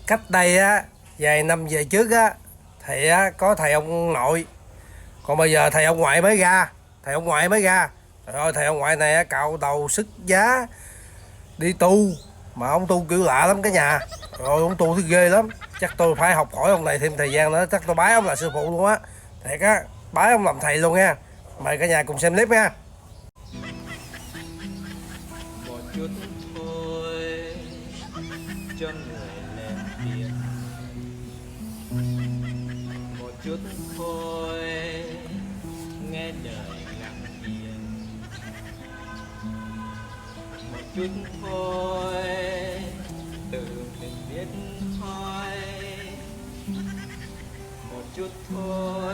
Cách đây á vài năm về trước á thì á có thầy ông nội, còn bây giờ thầy ông ngoại mới ra. Trời ơi, thầy ông ngoại này á cạo đầu xuất giá đi tu, mà ông tu kiểu lạ lắm cả nhà. Rồi ông tu thứ ghê lắm, chắc tôi phải học hỏi ông này thêm thời gian nữa, chắc tôi bái ông là sư phụ luôn á. Thiệt á, bái ông làm thầy luôn nha. Mời cả nhà cùng xem clip nha. Một chút thôi cho người lên tiền, một chút thôi nghe đời lặng yên, một chút thôi tự mình biết thôi, một chút thôi